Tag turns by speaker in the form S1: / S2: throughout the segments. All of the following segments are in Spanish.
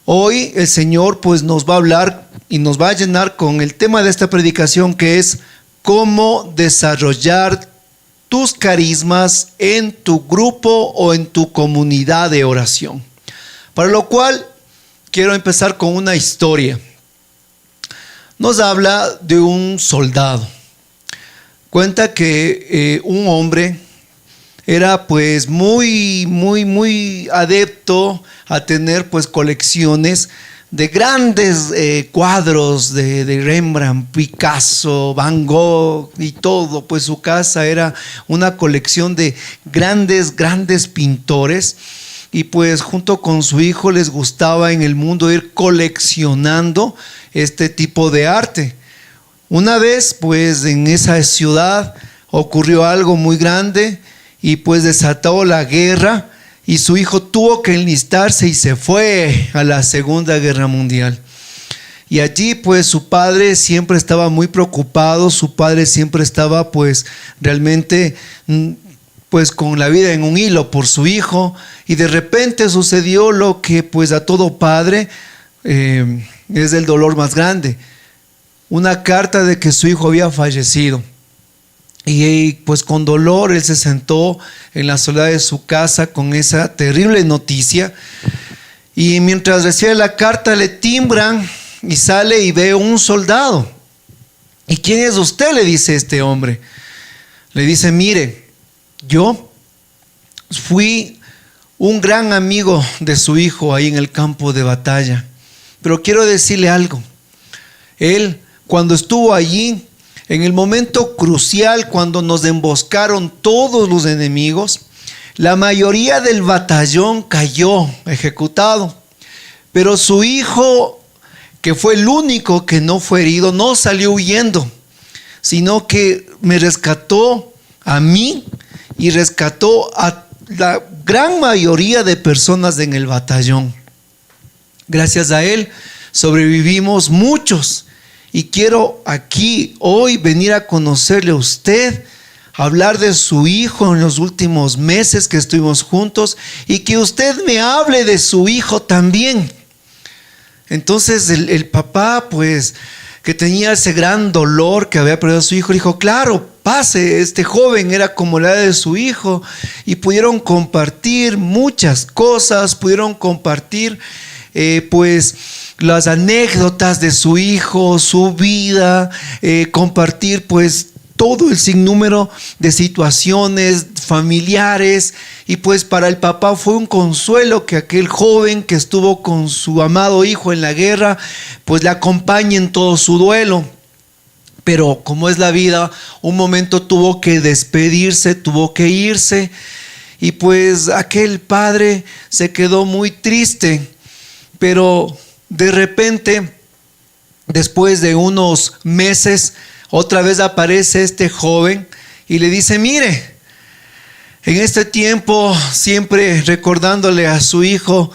S1: Hoy el Señor pues nos va a hablar y nos va a llenar con el tema de esta predicación, que es cómo desarrollar tus carismas en tu grupo o en tu comunidad de oración. Para lo cual quiero empezar con una historia. Nos habla de un soldado. Cuenta que un hombre era pues muy adepto a tener pues colecciones de grandes cuadros de Rembrandt, Picasso, Van Gogh y todo. Pues su casa era una colección de grandes pintores, y pues junto con su hijo les gustaba en el mundo ir coleccionando este tipo de arte. Una vez pues en esa ciudad ocurrió algo muy grande y pues desató la guerra, y su hijo tuvo que enlistarse y se fue a la Segunda Guerra Mundial. Y allí pues su padre siempre estaba muy preocupado, su padre siempre estaba pues realmente pues con la vida en un hilo por su hijo, y de repente sucedió lo que pues a todo padre es el dolor más grande: una carta de que su hijo había fallecido. Y pues con dolor él se sentó en la soledad de su casa con esa terrible noticia, y mientras recibe la carta le timbran y sale y ve un soldado. ¿Y quién es usted?, le dice este hombre. Le dice: mire, yo fui un gran amigo de su hijo ahí en el campo de batalla, pero quiero decirle algo. Él, cuando estuvo allí, en el momento crucial, cuando nos emboscaron todos los enemigos, la mayoría del batallón cayó ejecutado, pero su hijo, que fue el único que no fue herido, no salió huyendo, sino que me rescató a mí y rescató a la gran mayoría de personas en el batallón. Gracias a él sobrevivimos muchos. Y quiero aquí hoy venir a conocerle a usted, hablar de su hijo en los últimos meses que estuvimos juntos, y que usted me hable de su hijo también. Entonces el papá, pues, que tenía ese gran dolor que había perdido a su hijo, dijo: claro, pase, este joven era como la edad de su hijo. Y pudieron compartir muchas cosas, pudieron compartir pues las anécdotas de su hijo, su vida, compartir pues todo el sinnúmero de situaciones familiares. Y pues para el papá fue un consuelo que aquel joven que estuvo con su amado hijo en la guerra pues le acompañe en todo su duelo. Pero como es la vida, un momento tuvo que despedirse, tuvo que irse, y pues aquel padre se quedó muy triste. Pero de repente, después de unos meses, otra vez aparece este joven y le dice: mire, en este tiempo, siempre recordándole a su hijo,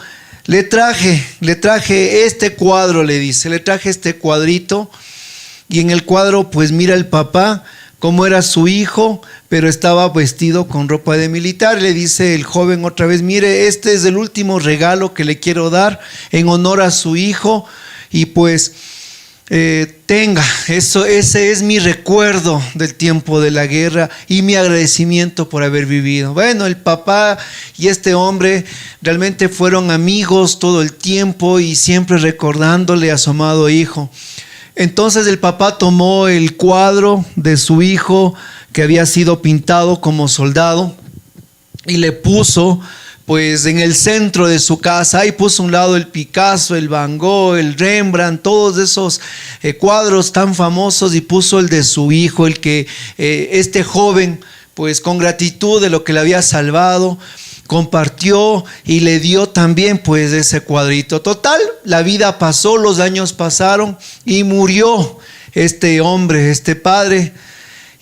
S1: le traje este cuadro, le dice, le traje este cuadrito. Y en el cuadro pues mira el papá cómo era su hijo, pero estaba vestido con ropa de militar. Le dice el joven otra vez: mire, este es el último regalo que le quiero dar en honor a su hijo, y pues tenga, ese es mi recuerdo del tiempo de la guerra y mi agradecimiento por haber vivido. Bueno, el papá y este hombre realmente fueron amigos todo el tiempo y siempre recordándole a su amado hijo. Entonces el papá tomó el cuadro de su hijo que había sido pintado como soldado y le puso pues en el centro de su casa. Ahí puso a un lado el Picasso, el Van Gogh, el Rembrandt, todos esos cuadros tan famosos, y puso el de su hijo, el que este joven pues con gratitud de lo que le había salvado compartió y le dio también pues ese cuadrito. Total, la vida pasó, los años pasaron y murió este hombre, este padre,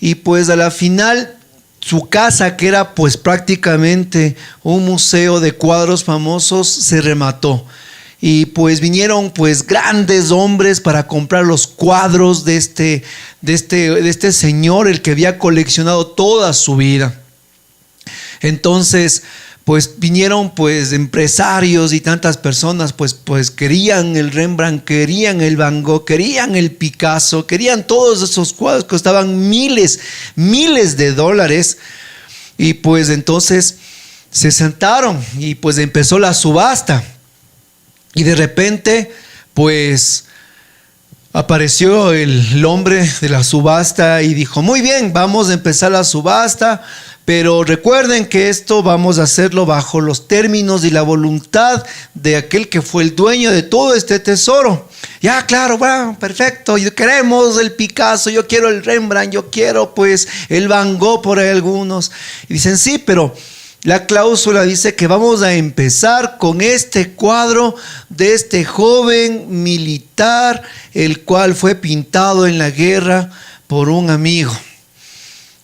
S1: y pues a la final su casa, que era pues prácticamente un museo de cuadros famosos, se remató. Y pues vinieron pues grandes hombres para comprar los cuadros de este señor, el que había coleccionado toda su vida. Entonces pues vinieron pues empresarios y tantas personas pues querían el Rembrandt, querían el Van Gogh, querían el Picasso, querían todos esos cuadros que costaban miles de dólares. Y pues entonces se sentaron y pues empezó la subasta. Y de repente pues apareció el hombre de la subasta y dijo: muy bien, vamos a empezar la subasta, pero recuerden que esto vamos a hacerlo bajo los términos y la voluntad de aquel que fue el dueño de todo este tesoro. Ya, claro, bueno, perfecto, queremos el Picasso, yo quiero el Rembrandt, yo quiero pues el Van Gogh por ahí algunos. Y dicen: sí, pero la cláusula dice que vamos a empezar con este cuadro de este joven militar, el cual fue pintado en la guerra por un amigo.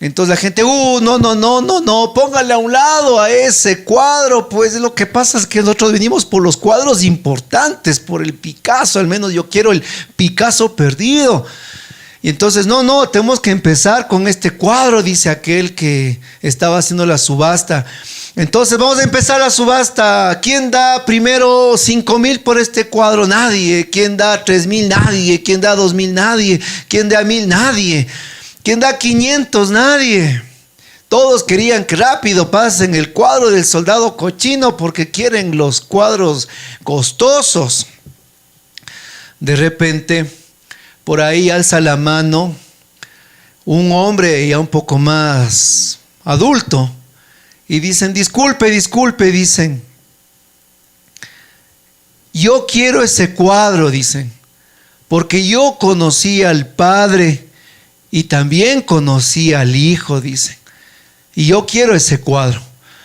S1: Entonces la gente: no, póngale a un lado a ese cuadro. Pues lo que pasa es que nosotros venimos por los cuadros importantes, por el Picasso, al menos yo quiero el Picasso perdido. Y entonces, no, tenemos que empezar con este cuadro, dice aquel que estaba haciendo la subasta. Entonces vamos a empezar la subasta. ¿Quién da primero 5,000 por este cuadro? Nadie. ¿Quién da 3,000? Nadie. ¿Quién da 2,000? Nadie. ¿Quién da 1,000? Nadie. ¿Quién da 500? Nadie. Todos querían que rápido pasen el cuadro del soldado cochino porque quieren los cuadros costosos. De repente, por ahí alza la mano un hombre ya un poco más adulto y dicen: disculpe, dicen, yo quiero ese cuadro, dicen, porque yo conocí al Padre y también conocí al Hijo, dicen, y yo quiero ese cuadro.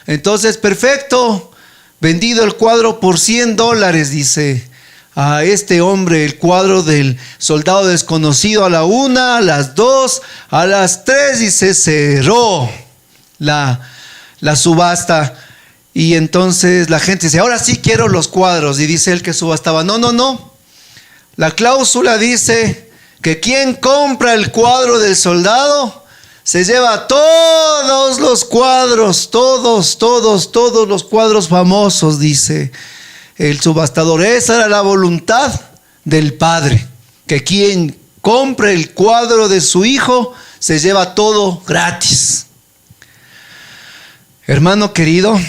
S1: Entonces, perfecto, vendido el cuadro por $100, dice a este hombre el cuadro del soldado desconocido a la 1, a las 2, a las 3 y se cerró la subasta. Y entonces la gente dice: ahora sí quiero los cuadros. Y dice el que subastaba: no, la cláusula dice que quien compra el cuadro del soldado se lleva todos los cuadros, todos los cuadros famosos, dice el subastador. Esa era la voluntad del Padre, que quien compre el cuadro de su Hijo se lleva todo gratis. Hermano querido,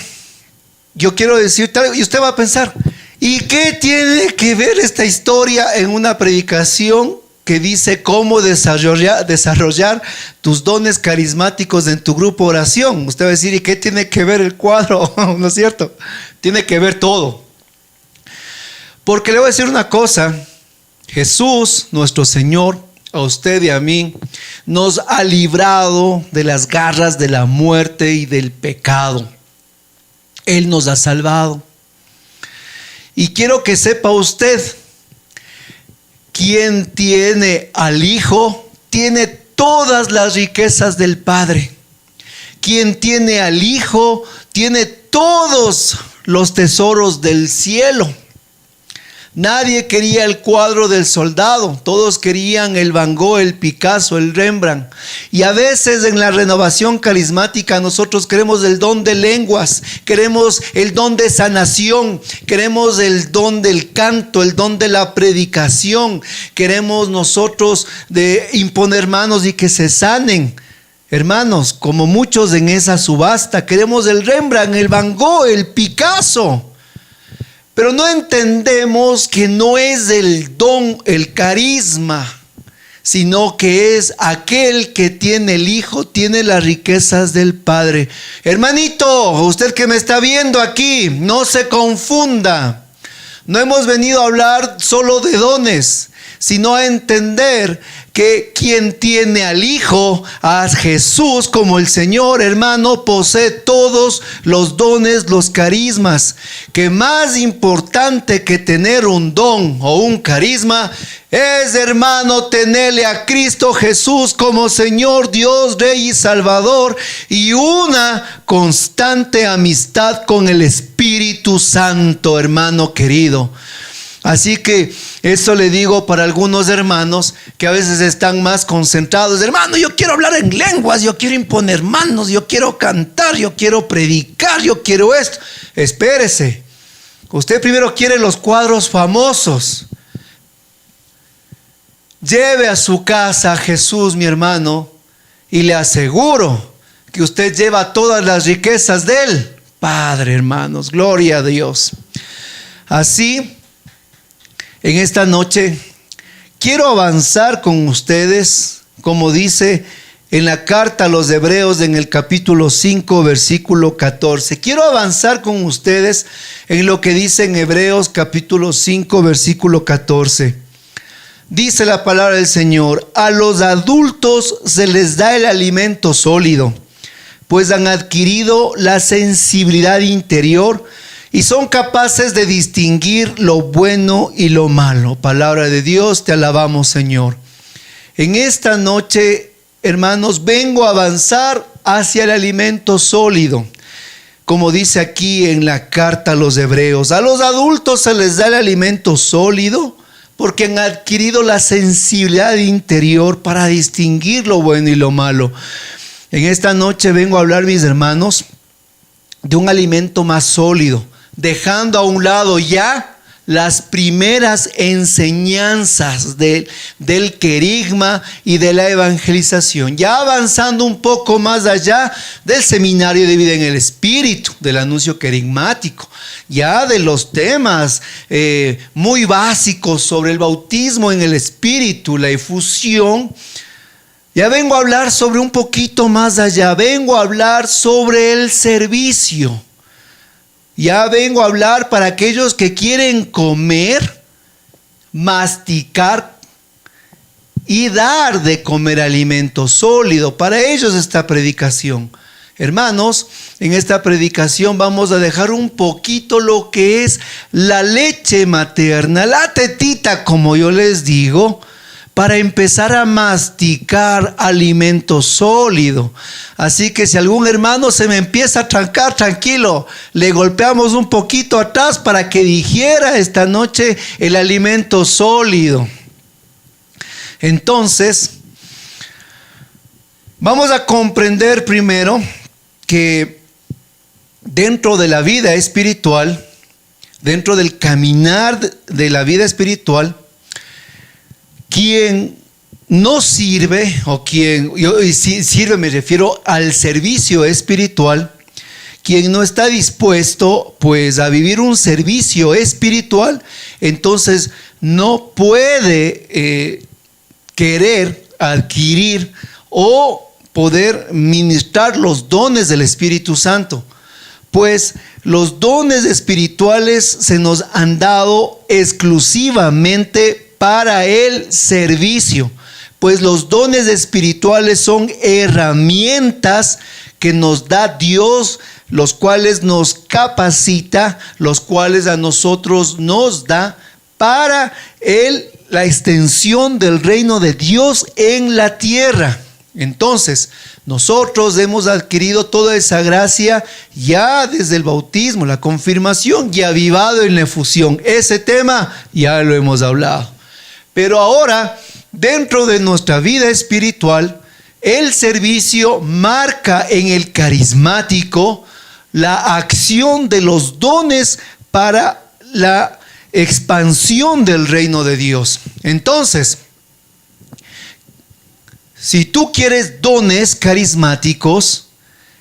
S1: yo quiero decirte algo y usted va a pensar: ¿y qué tiene que ver esta historia en una predicación que dice cómo desarrollar tus dones carismáticos en tu grupo de oración? Usted va a decir: ¿y qué tiene que ver el cuadro? ¿No es cierto? Tiene que ver todo. Porque le voy a decir una cosa: Jesús, nuestro Señor, a usted y a mí, nos ha librado de las garras de la muerte y del pecado. Él nos ha salvado. Y quiero que sepa usted: quien tiene al Hijo, tiene todas las riquezas del Padre. Quien tiene al Hijo, tiene todos los tesoros del cielo. Nadie quería el cuadro del soldado, todos querían el Van Gogh, el Picasso, el Rembrandt. Y a veces en la renovación carismática nosotros queremos el don de lenguas, queremos el don de sanación, queremos el don del canto, el don de la predicación, queremos nosotros de imponer manos y que se sanen. Hermanos, como muchos en esa subasta, queremos el Rembrandt, el Van Gogh, el Picasso. Pero no entendemos que no es el don, el carisma, sino que es aquel que tiene el Hijo, tiene las riquezas del Padre. Hermanito, usted que me está viendo aquí, no se confunda. No hemos venido a hablar solo de dones, sino a entender que quien tiene al Hijo, a Jesús como el Señor, hermano, posee todos los dones, los carismas. Que más importante que tener un don o un carisma es, hermano, tenerle a Cristo Jesús como Señor, Dios, Rey y Salvador, y una constante amistad con el Espíritu Santo, hermano querido. Así que eso le digo para algunos hermanos que a veces están más concentrados. Hermano, yo quiero hablar en lenguas, yo quiero imponer manos, yo quiero cantar, yo quiero predicar, yo quiero esto. Espérese. Usted primero quiere los cuadros famosos. Lleve a su casa a Jesús, mi hermano, y le aseguro que usted lleva todas las riquezas de Él. Padre, hermanos, gloria a Dios. Así, en esta noche, quiero avanzar con ustedes, como dice en la carta a los Hebreos en el capítulo 5, versículo 14. Quiero avanzar con ustedes en lo que dice en Hebreos capítulo 5, versículo 14. Dice la palabra del Señor: a los adultos se les da el alimento sólido, pues han adquirido la sensibilidad interior y son capaces de distinguir lo bueno y lo malo. Palabra de Dios, te alabamos, Señor. En esta noche, hermanos, vengo a avanzar hacia el alimento sólido. Como dice aquí en la carta a los Hebreos, a los adultos se les da el alimento sólido porque han adquirido la sensibilidad interior para distinguir lo bueno y lo malo. En esta noche vengo a hablar, mis hermanos, de un alimento más sólido, dejando a un lado ya las primeras enseñanzas del querigma y de la evangelización, ya avanzando un poco más allá del seminario de vida en el Espíritu, del anuncio querigmático, ya de los temas muy básicos sobre el bautismo en el Espíritu, la efusión. Ya vengo a hablar sobre un poquito más allá, vengo a hablar sobre el servicio. Ya vengo a hablar para aquellos que quieren comer, masticar y dar de comer alimento sólido. Para ellos esta predicación. Hermanos, en esta predicación vamos a dejar un poquito lo que es la leche materna, la tetita, como yo les digo, para empezar a masticar alimento sólido. Así que si algún hermano se me empieza a trancar, tranquilo, le golpeamos un poquito atrás para que digiera esta noche el alimento sólido. Entonces, vamos a comprender primero que dentro de la vida espiritual, dentro del caminar de la vida espiritual, quien no sirve, o quien sirve, me refiero al servicio espiritual, quien no está dispuesto pues a vivir un servicio espiritual, entonces no puede querer adquirir o poder ministrar los dones del Espíritu Santo. Pues los dones espirituales se nos han dado exclusivamente para el servicio, pues los dones espirituales son herramientas que nos da Dios, los cuales nos capacita, los cuales a nosotros nos da para la extensión del reino de Dios en la tierra. Entonces, nosotros hemos adquirido toda esa gracia ya desde el bautismo, la confirmación y avivado en la efusión. Ese tema ya lo hemos hablado. Pero ahora, dentro de nuestra vida espiritual, el servicio marca en el carismático la acción de los dones para la expansión del reino de Dios. Entonces, si tú quieres dones carismáticos,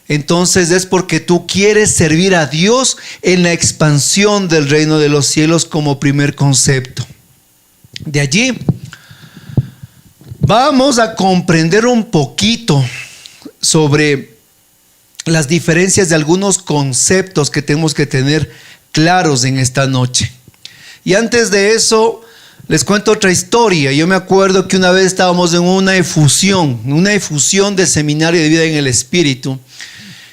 S1: entonces es porque tú quieres servir a Dios en la expansión del reino de los cielos como primer concepto. De allí vamos a comprender un poquito sobre las diferencias de algunos conceptos que tenemos que tener claros en esta noche. Y antes de eso, les cuento otra historia. Yo me acuerdo que una vez estábamos en una efusión de seminario de vida en el Espíritu.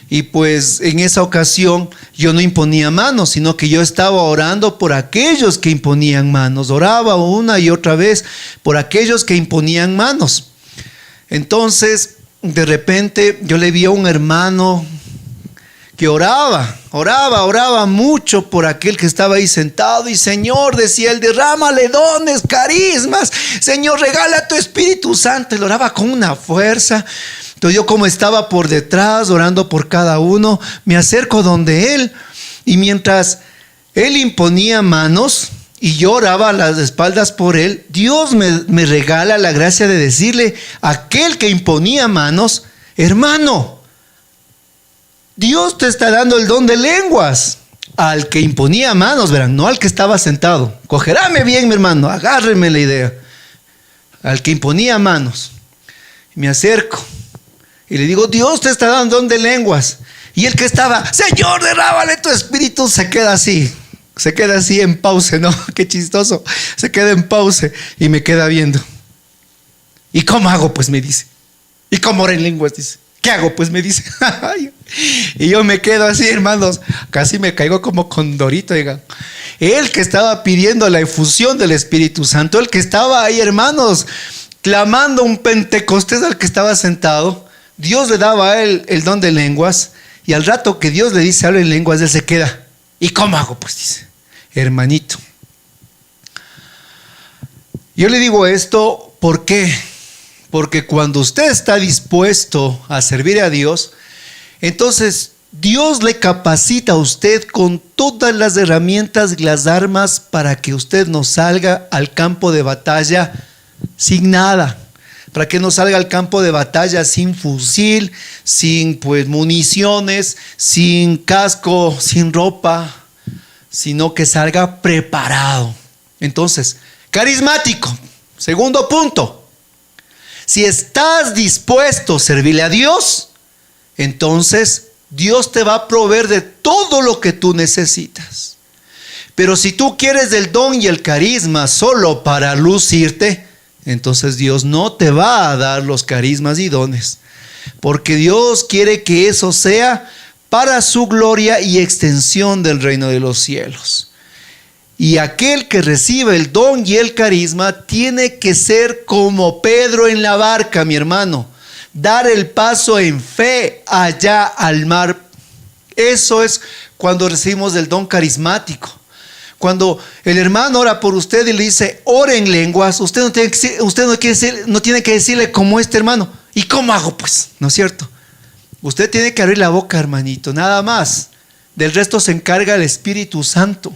S1: Y pues en esa ocasión yo no imponía manos, sino que yo estaba orando por aquellos que imponían manos. Oraba una y otra vez por aquellos que imponían manos. Entonces, de repente yo le vi a un hermano que oraba mucho por aquel que estaba ahí sentado. Y Señor, decía él, derrámale dones, carismas. Señor, regala tu Espíritu Santo. Él oraba con una fuerza. Entonces yo, como estaba por detrás orando por cada uno, me acerco donde él. Y mientras él imponía manos y yo oraba a las espaldas por él, Dios me regala la gracia de decirle a aquel que imponía manos: hermano, Dios te está dando el don de lenguas. Al que imponía manos, verán, no al que estaba sentado. Cogeráme bien, mi hermano, agárreme la idea. Al que imponía manos. Me acerco y le digo: Dios te está dando don de lenguas. Y el que estaba: Señor, derrámale tu espíritu, se queda así en pausa, ¿no? Qué chistoso. Se queda en pausa y me queda viendo. ¿Y cómo hago? Pues me dice. ¿Y cómo ora en lenguas? Dice. ¿Qué hago? Pues me dice. Y yo me quedo así, hermanos, casi me caigo como condorito, diga. El que estaba pidiendo la efusión del Espíritu Santo, el que estaba ahí, hermanos, clamando un Pentecostés al que estaba sentado, Dios le daba a él el don de lenguas, y al rato que Dios le dice habla en lenguas, él se queda. ¿Y cómo hago? Pues dice, hermanito. Yo le digo esto, ¿por qué? Porque cuando usted está dispuesto a servir a Dios, entonces Dios le capacita a usted con todas las herramientas y las armas para que usted no salga al campo de batalla sin nada. Para que no salga al campo de batalla sin fusil, sin municiones, sin casco, sin ropa, sino que salga preparado. Entonces, carismático. Segundo punto. Si estás dispuesto a servirle a Dios, entonces Dios te va a proveer de todo lo que tú necesitas. Pero si tú quieres el don y el carisma solo para lucirte, entonces Dios no te va a dar los carismas y dones. Porque Dios quiere que eso sea para su gloria y extensión del reino de los cielos. Y aquel que recibe el don y el carisma tiene que ser como Pedro en la barca, mi hermano. Dar el paso en fe allá al mar. Eso es cuando recibimos el don carismático. Cuando el hermano ora por usted y le dice, ore en lenguas, usted no tiene que decirle como este hermano. ¿Y cómo hago? Pues, ¿no es cierto? Usted tiene que abrir la boca, hermanito, nada más. Del resto se encarga el Espíritu Santo.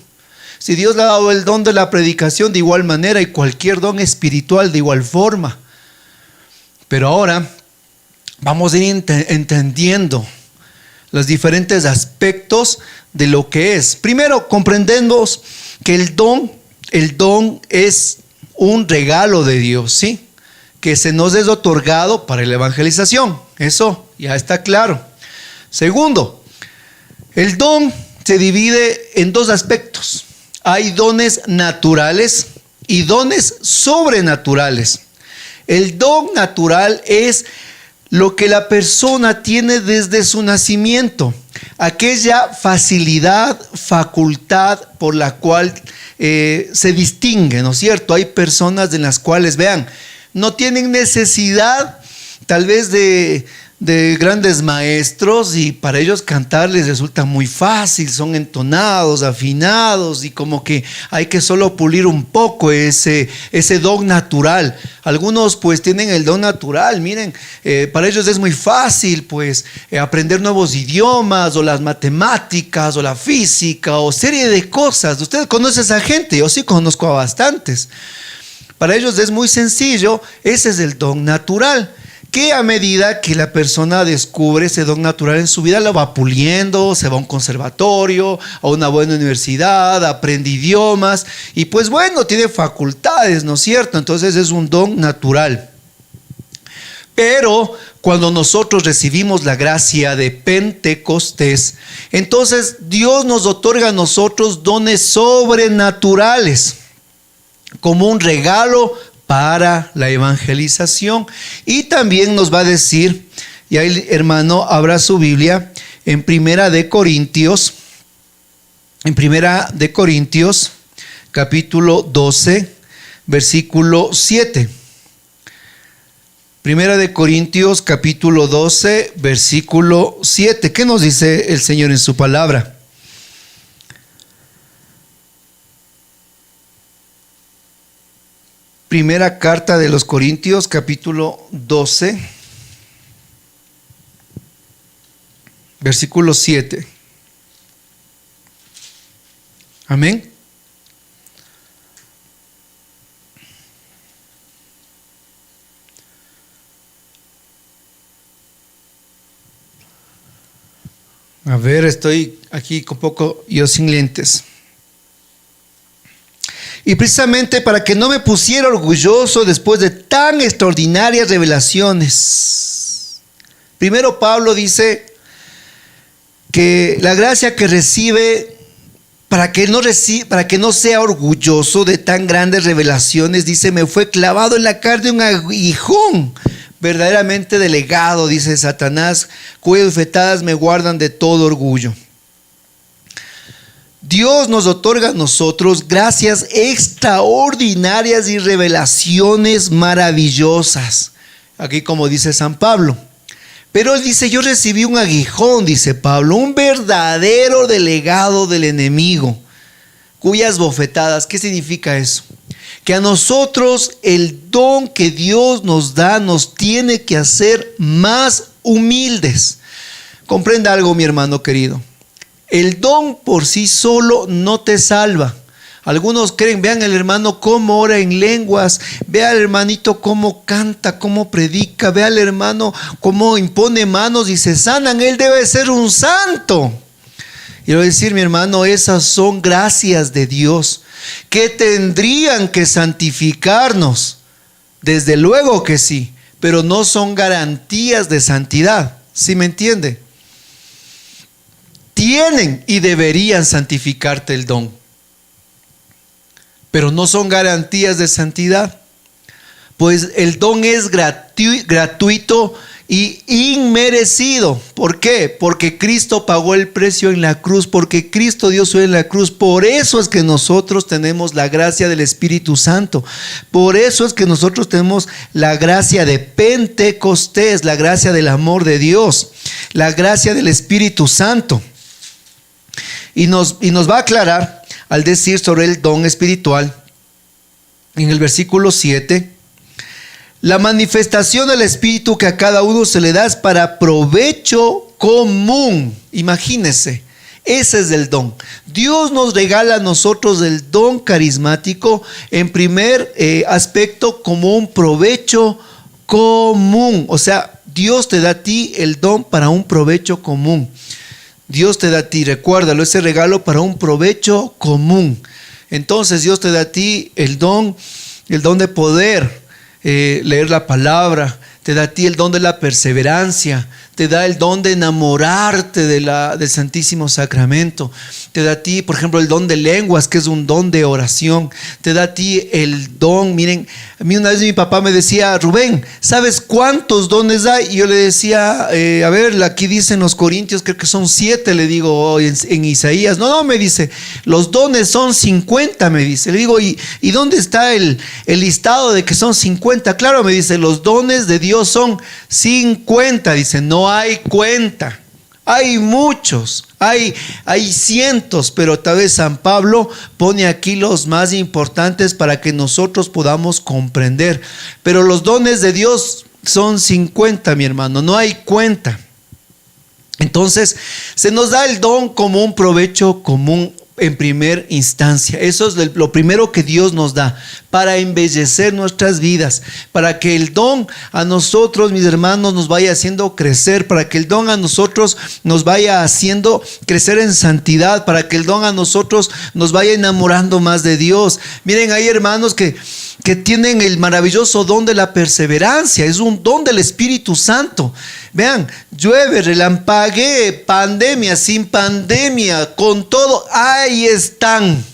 S1: Si Dios le ha dado el don de la predicación de igual manera y cualquier don espiritual de igual forma. Pero ahora vamos a ir entendiendo los diferentes aspectos de lo que es. Primero, comprendemos que el don es un regalo de Dios, ¿sí? Que se nos es otorgado para la evangelización. Eso ya está claro. Segundo, el don se divide en dos aspectos. Hay dones naturales y dones sobrenaturales. El don natural es lo que la persona tiene desde su nacimiento, aquella facilidad, facultad por la cual se distingue, ¿no es cierto? Hay personas en las cuales, vean, no tienen necesidad tal vez de grandes maestros, y para ellos cantar les resulta muy fácil, son entonados, afinados, y como que hay que solo pulir un poco ese don natural. Algunos pues tienen el don natural, miren, para ellos es muy fácil pues aprender nuevos idiomas, o las matemáticas, o la física, o serie de cosas. Usted conoce a esa gente, yo sí conozco a bastantes. Para ellos es muy sencillo, ese es el don natural, que a medida que la persona descubre ese don natural en su vida, lo va puliendo, se va a un conservatorio, a una buena universidad, aprende idiomas, y pues bueno, tiene facultades, ¿no es cierto? Entonces es un don natural. Pero cuando nosotros recibimos la gracia de Pentecostés, entonces Dios nos otorga a nosotros dones sobrenaturales, como un regalo para la evangelización. Y también nos va a decir, y ahí hermano abra su Biblia en Primera de Corintios capítulo 12 versículo 7. Primera de Corintios capítulo 12, versículo 7. ¿Qué nos dice el Señor en su palabra? Primera carta de los Corintios capítulo 12, versículo 7. Amén. A ver, estoy aquí un poco yo sin lentes. Y precisamente para que no me pusiera orgulloso después de tan extraordinarias revelaciones. Primero Pablo dice que la gracia que recibe, para que no sea orgulloso de tan grandes revelaciones, dice, me fue clavado en la carne un aguijón verdaderamente delegado, dice Satanás, cuyas bofetadas me guardan de todo orgullo. Dios nos otorga a nosotros gracias extraordinarias y revelaciones maravillosas. Aquí como dice San Pablo. Pero él dice, yo recibí un aguijón, dice Pablo, un verdadero delegado del enemigo, cuyas bofetadas, ¿qué significa eso? Que a nosotros el don que Dios nos da nos tiene que hacer más humildes. Comprenda algo, mi hermano querido. El don por sí solo no te salva. Algunos creen, vean el hermano cómo ora en lenguas, vea al hermanito cómo canta, cómo predica, vea al hermano cómo impone manos y se sanan, él debe ser un santo. Y quiero decir, mi hermano, esas son gracias de Dios que tendrían que santificarnos. Desde luego que sí, pero no son garantías de santidad. ¿Sí me entiende? Tienen y deberían santificarte el don, pero no son garantías de santidad, pues el don es gratuito y inmerecido. ¿Por qué? Porque Cristo pagó el precio en la cruz, porque Cristo dio su vida en la cruz. Por eso es que nosotros tenemos la gracia del Espíritu Santo. Por eso es que nosotros tenemos la gracia de Pentecostés, la gracia del amor de Dios, la gracia del Espíritu Santo. Y nos va a aclarar al decir sobre el don espiritual en el versículo 7. La manifestación del Espíritu que a cada uno se le da es para provecho común. Imagínense, ese es el don. Dios nos regala a nosotros el don carismático en primer aspecto como un provecho común. O sea, Dios te da a ti el don para un provecho común. Dios te da a ti, recuérdalo, ese regalo para un provecho común. Entonces Dios te da a ti el don de poder leer la palabra, te da a ti el don de la perseverancia, te da el don de enamorarte del Santísimo Sacramento, te da a ti, por ejemplo, el don de lenguas, que es un don de oración, te da a ti el don. Miren, a mí una vez mi papá me decía, Rubén, ¿sabes cuántos dones hay? Y yo le decía, a ver, aquí dicen los Corintios, creo que son 7, le digo, en Isaías. No, me dice, los dones son 50, me dice. Le digo, ¿y dónde está el listado de que son 50? Claro, me dice, los dones de Dios son 50, dice, no hay cuenta. Hay muchos, hay cientos, pero tal vez San Pablo pone aquí los más importantes para que nosotros podamos comprender. Pero los dones de Dios son 50, mi hermano, no hay cuenta. Entonces, se nos da el don como un provecho común en primera instancia. Eso es lo primero que Dios nos da para embellecer nuestras vidas, para que el don a nosotros, mis hermanos, nos vaya haciendo crecer, para que el don a nosotros nos vaya haciendo crecer en santidad, para que el don a nosotros nos vaya enamorando más de Dios. Miren, hay hermanos que tienen el maravilloso don de la perseverancia, es un don del Espíritu Santo. Vean, llueve, relampaguee, pandemia, sin pandemia, con todo, ahí están.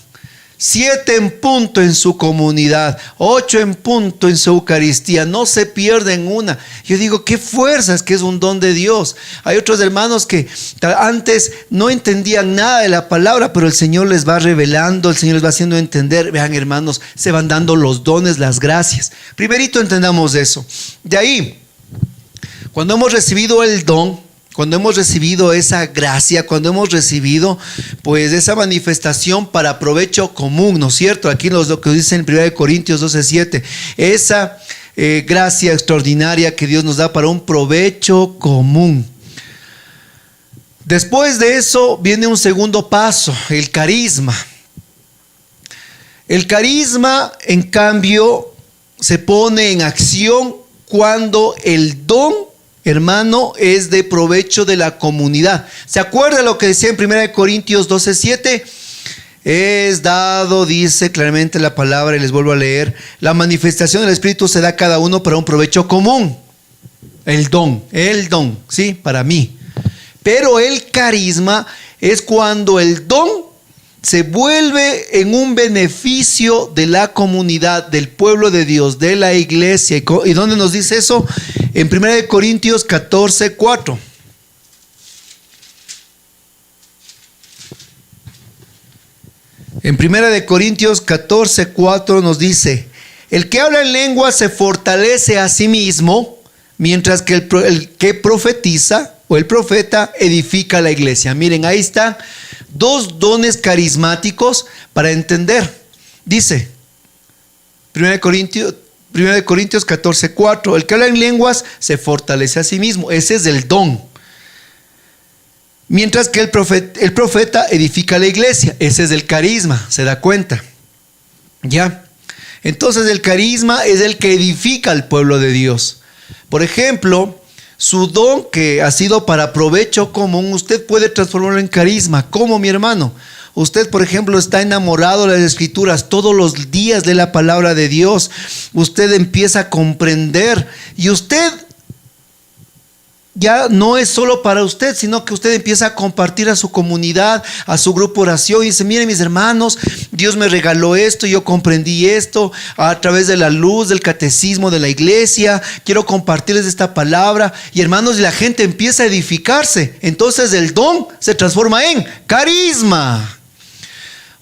S1: 7 en punto en su comunidad, 8 en punto en su Eucaristía, no se pierden una. Yo digo, qué fuerza, es que es un don de Dios. Hay otros hermanos que antes no entendían nada de la palabra, pero el Señor les va revelando, el Señor les va haciendo entender. Vean, hermanos, se van dando los dones, las gracias. Primerito entendamos eso. De ahí, cuando hemos recibido el don, cuando hemos recibido esa gracia, cuando hemos recibido pues esa manifestación para provecho común, ¿no es cierto? Aquí lo que dice en 1 Corintios 12:7, esa gracia extraordinaria que Dios nos da para un provecho común. Después de eso viene un segundo paso, el carisma. El carisma, en cambio, se pone en acción cuando el don, hermano, es de provecho de la comunidad. ¿Se acuerda lo que decía en 1 Corintios 12:7? Es dado, dice claramente la palabra, y les vuelvo a leer, la manifestación del Espíritu se da a cada uno para un provecho común. El don, sí, para mí. Pero el carisma es cuando el don se vuelve en un beneficio de la comunidad, del pueblo de Dios, de la iglesia. ¿Y dónde nos dice eso? En 1 Corintios 14:4. En 1 Corintios 14:4 nos dice: el que habla en lengua se fortalece a sí mismo, mientras que el que profetiza o el profeta edifica la iglesia. Miren, ahí están dos dones carismáticos para entender. Dice 1 Corintios 14:4, el que habla en lenguas se fortalece a sí mismo. Ese es el don. Mientras que el profeta edifica la iglesia. Ese es el carisma, ¿se da cuenta? ¿Ya? Entonces el carisma es el que edifica al pueblo de Dios. Por ejemplo, su don que ha sido para provecho común, usted puede transformarlo en carisma. ¿Cómo, mi hermano? Usted, por ejemplo, está enamorado de las Escrituras, todos los días de la palabra de Dios. Usted empieza a comprender y usted ya no es solo para usted, sino que usted empieza a compartir a su comunidad, a su grupo oración, y dice: miren, mis hermanos, Dios me regaló esto, yo comprendí esto a través de la luz del catecismo de la iglesia, quiero compartirles esta palabra. Y hermanos, la gente empieza a edificarse. Entonces el don se transforma en carisma.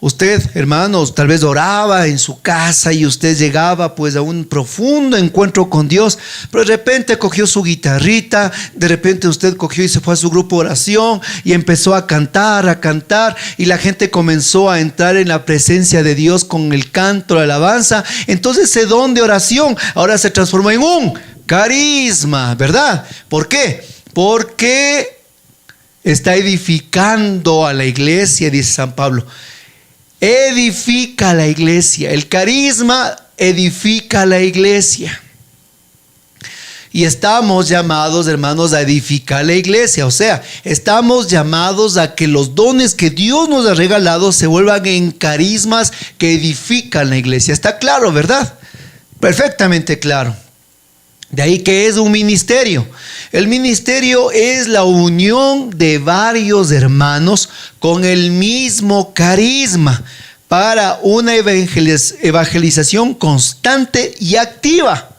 S1: Usted, hermanos, tal vez oraba en su casa y usted llegaba pues a un profundo encuentro con Dios, pero de repente cogió su guitarrita, de repente usted cogió y se fue a su grupo de oración y empezó a cantar, y la gente comenzó a entrar en la presencia de Dios con el canto, la alabanza. Entonces ese don de oración ahora se transformó en un carisma, ¿verdad? ¿Por qué? Porque está edificando a la iglesia, dice San Pablo. Edifica la iglesia. El carisma edifica la iglesia. Y estamos llamados, hermanos, a edificar la iglesia. O sea, estamos llamados a que los dones que Dios nos ha regalado se vuelvan en carismas que edifican la iglesia. ¿Está claro, verdad? Perfectamente claro. De ahí que es un ministerio. El ministerio es la unión de varios hermanos con el mismo carisma para una evangelización constante y activa.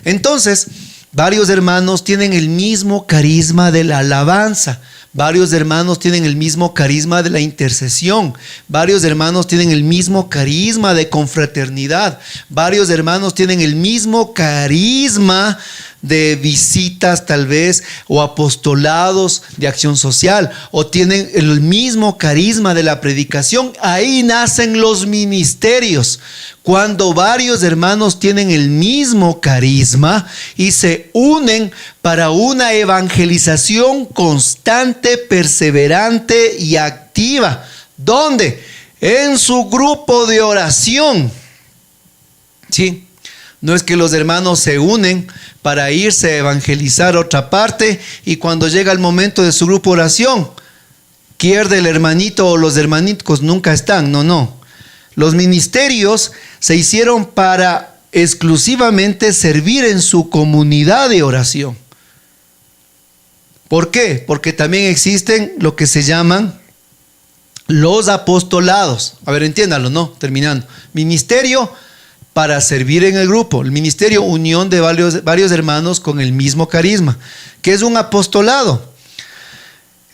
S1: Entonces, varios hermanos tienen el mismo carisma de la alabanza. Varios hermanos tienen el mismo carisma de la intercesión. Varios hermanos tienen el mismo carisma de confraternidad. Varios hermanos tienen el mismo carisma de visitas tal vez, o apostolados de acción social, o tienen el mismo carisma de la predicación. Ahí nacen los ministerios. Cuando varios hermanos tienen el mismo carisma y se unen para una evangelización constante, perseverante y activa. ¿Dónde? En su grupo de oración. Sí. No es que los hermanos se unen para irse a evangelizar a otra parte y cuando llega el momento de su grupo de oración, pierde el hermanito o los hermanitos nunca están. No. Los ministerios se hicieron para exclusivamente servir en su comunidad de oración. ¿Por qué? Porque también existen lo que se llaman los apostolados. A ver, entiéndalo, ¿no? Terminando. Ministerio para servir en el grupo. El ministerio, unión de varios hermanos con el mismo carisma. ¿Qué es un apostolado?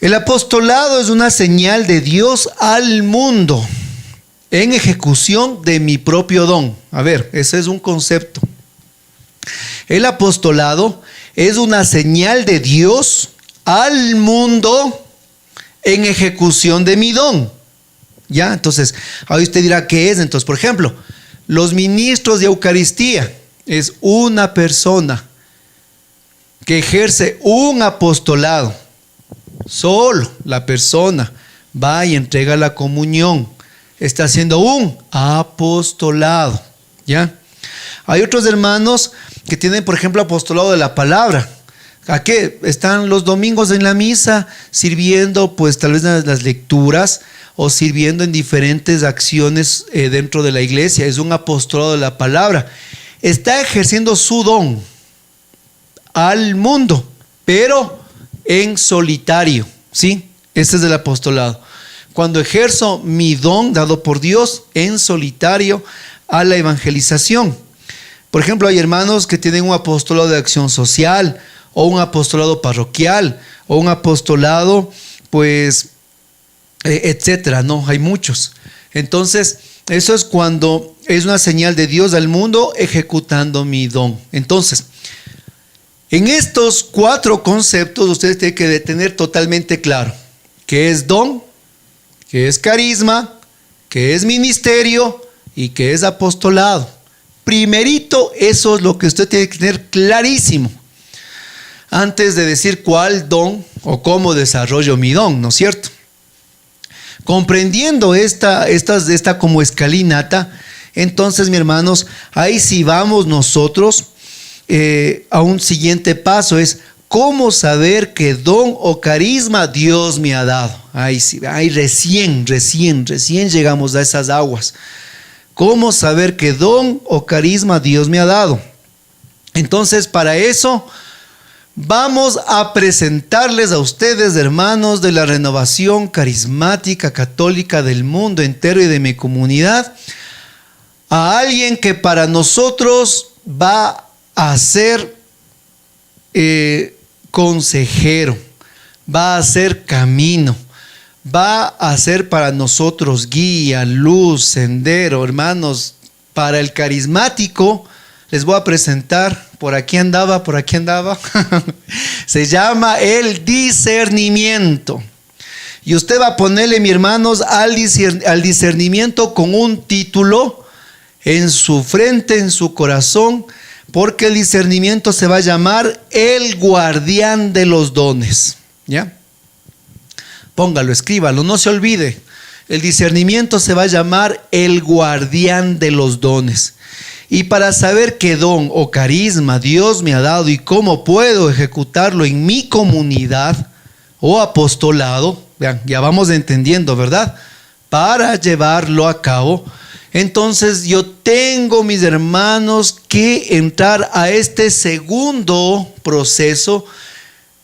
S1: El apostolado es una señal de Dios al mundo en ejecución de mi propio don. A ver, ese es un concepto. El apostolado es una señal de Dios al mundo en ejecución de mi don. ¿Ya? Entonces, ahí usted dirá, ¿qué es? Entonces, por ejemplo, los ministros de Eucaristía es una persona que ejerce un apostolado. Solo la persona va y entrega la comunión. Está haciendo un apostolado. ¿Ya? Hay otros hermanos que tienen, por ejemplo, apostolado de la palabra. ¿A qué? Están los domingos en la misa sirviendo, pues tal vez las lecturas o sirviendo en diferentes acciones dentro de la iglesia. Es un apostolado de la palabra. Está ejerciendo su don al mundo, pero en solitario, ¿sí? Este es el apostolado. Cuando ejerzo mi don dado por Dios en solitario a la evangelización. Por ejemplo, hay hermanos que tienen un apostolado de acción social, o un apostolado parroquial, o un apostolado, pues, etcétera, ¿no? Hay muchos. Entonces, eso es cuando es una señal de Dios al mundo ejecutando mi don. Entonces, en estos 4 conceptos ustedes tienen que tener totalmente claro qué es don, qué es carisma, qué es ministerio y qué es apostolado. Primerito, eso es lo que usted tiene que tener clarísimo antes de decir cuál don o cómo desarrollo mi don, ¿no es cierto? Comprendiendo esta como escalinata, entonces, mis hermanos, ahí sí vamos nosotros a un siguiente paso, es cómo saber qué don o carisma Dios me ha dado. Ahí sí, ahí recién llegamos a esas aguas. ¿Cómo saber qué don o carisma Dios me ha dado? Entonces, para eso vamos a presentarles a ustedes, hermanos de la Renovación Carismática Católica del mundo entero y de mi comunidad, a alguien que para nosotros va a ser consejero, va a ser camino, va a ser para nosotros guía, luz, sendero. Hermanos, para el carismático les voy a presentar, por aquí andaba, se llama el discernimiento. Y usted va a ponerle, mis hermanos, al discernimiento con un título en su frente, en su corazón, porque el discernimiento se va a llamar el guardián de los dones. ¿Ya? Póngalo, escríbalo, no se olvide. El discernimiento se va a llamar el guardián de los dones. Y para saber qué don o carisma Dios me ha dado y cómo puedo ejecutarlo en mi comunidad o apostolado, vean, ya vamos entendiendo, ¿verdad? Para llevarlo a cabo, entonces yo tengo, mis hermanos, que entrar a este segundo proceso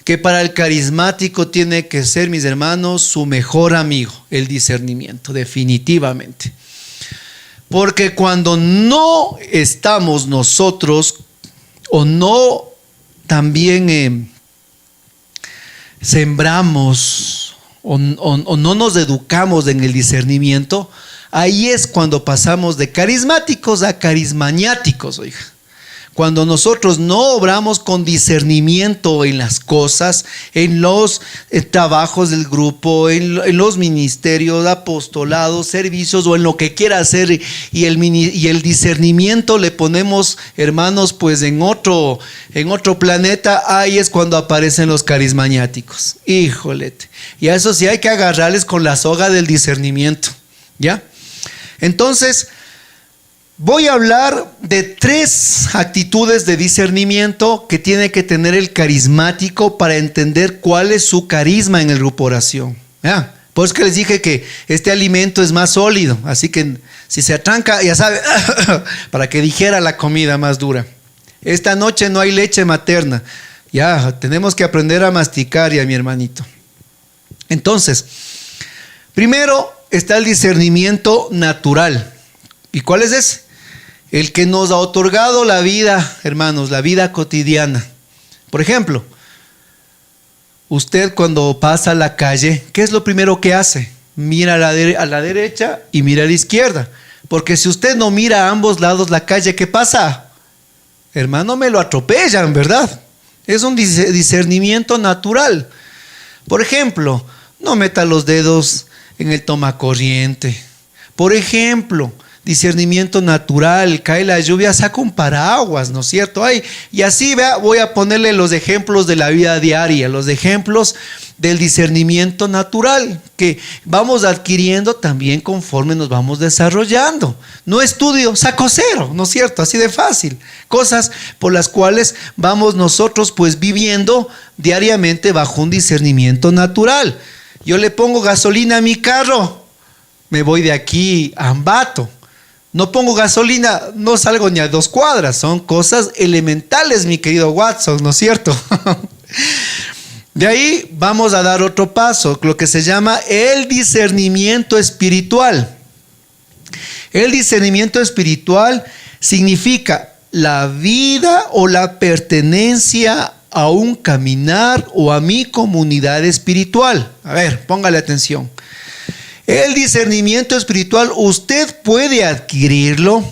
S1: que para el carismático tiene que ser, mis hermanos, su mejor amigo, el discernimiento, definitivamente. Porque cuando no estamos nosotros o no también sembramos o no nos educamos en el discernimiento, ahí es cuando pasamos de carismáticos a carismaniáticos, oiga. Cuando nosotros no obramos con discernimiento en las cosas, en los trabajos del grupo, en los ministerios, apostolados, servicios o en lo que quiera hacer, y el discernimiento le ponemos, hermanos, pues en otro planeta, ahí es cuando aparecen los carismaniáticos. Híjole, y a eso sí hay que agarrarles con la soga del discernimiento, ¿ya? Entonces, voy a hablar de 3 actitudes de discernimiento que tiene que tener el carismático para entender cuál es su carisma en el grupo oración. ¿Ya? Por eso que les dije que este alimento es más sólido, así que si se atranca, ya sabe, para que dijera la comida más dura. Esta noche no hay leche materna, ya tenemos que aprender a masticar, ya mi hermanito. Entonces, primero, está el discernimiento natural. ¿Y cuál es ese? El que nos ha otorgado la vida, hermanos, la vida cotidiana. Por ejemplo, usted cuando pasa a la calle, ¿qué es lo primero que hace? Mira a la derecha y mira a la izquierda. Porque si usted no mira a ambos lados la calle, ¿qué pasa? Hermano, me lo atropellan, ¿verdad? Es un discernimiento natural. Por ejemplo, no meta los dedos en el tomacorriente. Por ejemplo, discernimiento natural, cae la lluvia, saca un paraguas, ¿no es cierto? Y así, vea, voy a ponerle los ejemplos de la vida diaria, los ejemplos del discernimiento natural que vamos adquiriendo también conforme nos vamos desarrollando. No estudio, saco cero, ¿no es cierto? Así de fácil. Cosas por las cuales vamos nosotros pues viviendo diariamente bajo un discernimiento natural. Yo le pongo gasolina a mi carro, me voy de aquí a Ambato. No pongo gasolina, no salgo ni a 2 cuadras. Son cosas elementales, mi querido Watson, ¿no es cierto? De ahí vamos a dar otro paso, lo que se llama el discernimiento espiritual. El discernimiento espiritual significa la vida o la pertenencia a un caminar o a mi comunidad espiritual. A ver, póngale atención. El discernimiento espiritual usted puede adquirirlo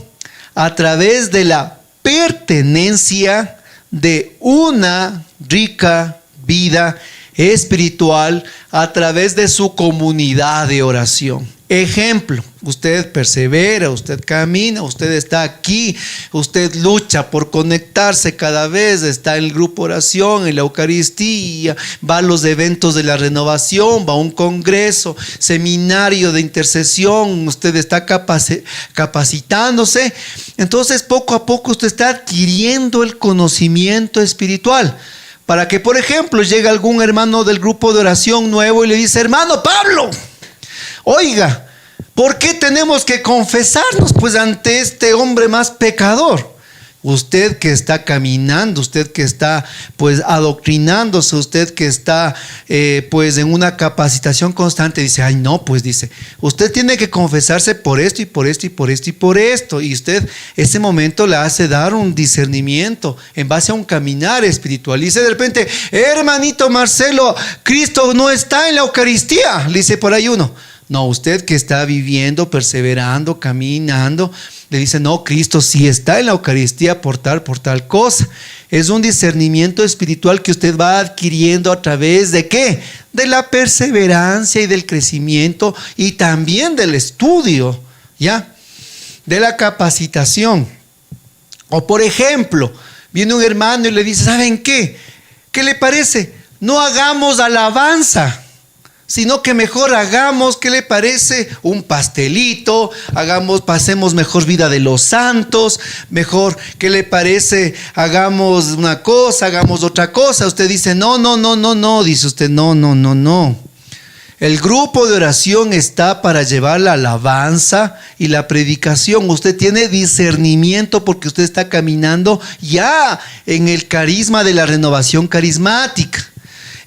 S1: a través de la pertenencia de una rica vida espiritual a través de su comunidad de oración. Ejemplo, usted persevera, usted camina, usted está aquí, usted lucha por conectarse cada vez, está en el grupo oración, en la Eucaristía, va a los eventos de la renovación, va a un congreso, seminario de intercesión, usted está capacitándose. Entonces, poco a poco usted está adquiriendo el conocimiento espiritual. Para que, por ejemplo, llegue algún hermano del grupo de oración nuevo y le dice: hermano Pablo, oiga, ¿por qué tenemos que confesarnos pues ante este hombre más pecador? Usted que está caminando, usted que está pues adoctrinándose, usted que está pues en una capacitación constante, dice: ay no, pues dice, usted tiene que confesarse por esto y por esto y por esto y por esto. Y usted ese momento le hace dar un discernimiento en base a un caminar espiritual. Y dice de repente: hermanito Marcelo, Cristo no está en la Eucaristía, le dice por ahí uno. No, usted que está viviendo, perseverando, caminando, le dice: no, Cristo sí está en la Eucaristía por tal cosa. Es un discernimiento espiritual que usted va adquiriendo a través de ¿qué? De la perseverancia y del crecimiento y también del estudio, ¿ya? De la capacitación. O por ejemplo, viene un hermano y le dice: ¿saben qué? ¿Qué le parece? No hagamos alabanza, sino que mejor hagamos, ¿qué le parece? Un pastelito, pasemos mejor vida de los santos, mejor, ¿qué le parece? Hagamos una cosa, hagamos otra cosa. Usted dice: no, dice usted, no. El grupo de oración está para llevar la alabanza y la predicación. Usted tiene discernimiento porque usted está caminando ya en el carisma de la renovación carismática.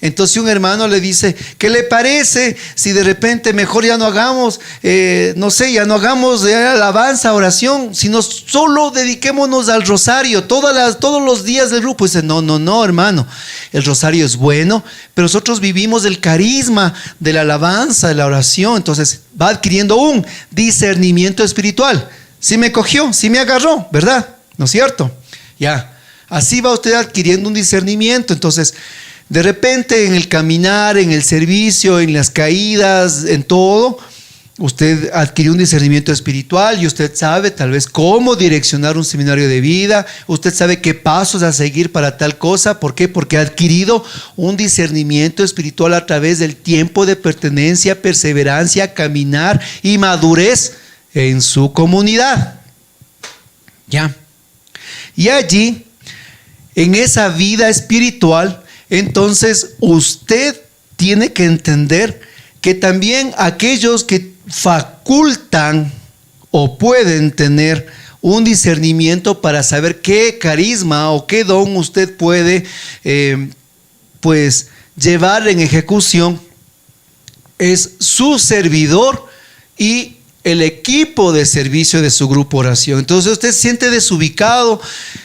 S1: Entonces un hermano le dice: ¿qué le parece si de repente mejor ya no hagamos, ya no hagamos alabanza, oración, sino solo dediquémonos al rosario todos los días del grupo? Y dice: no, hermano, el rosario es bueno, pero nosotros vivimos el carisma de la alabanza, de la oración. Entonces va adquiriendo un discernimiento espiritual. Sí me cogió, sí me agarró, ¿verdad? ¿No es cierto? Ya, así va usted adquiriendo un discernimiento. Entonces, de repente en el caminar, en el servicio, en las caídas, en todo, usted adquirió un discernimiento espiritual y usted sabe tal vez cómo direccionar un seminario de vida. Usted sabe qué pasos a seguir para tal cosa. ¿Por qué? Porque ha adquirido un discernimiento espiritual a través del tiempo de pertenencia, perseverancia, caminar y madurez en su comunidad. Ya. Y allí, en esa vida espiritual, entonces usted tiene que entender que también aquellos que facultan o pueden tener un discernimiento para saber qué carisma o qué don usted puede pues llevar en ejecución, es su servidor y el equipo de servicio de su grupo oración. Entonces usted se siente desubicado.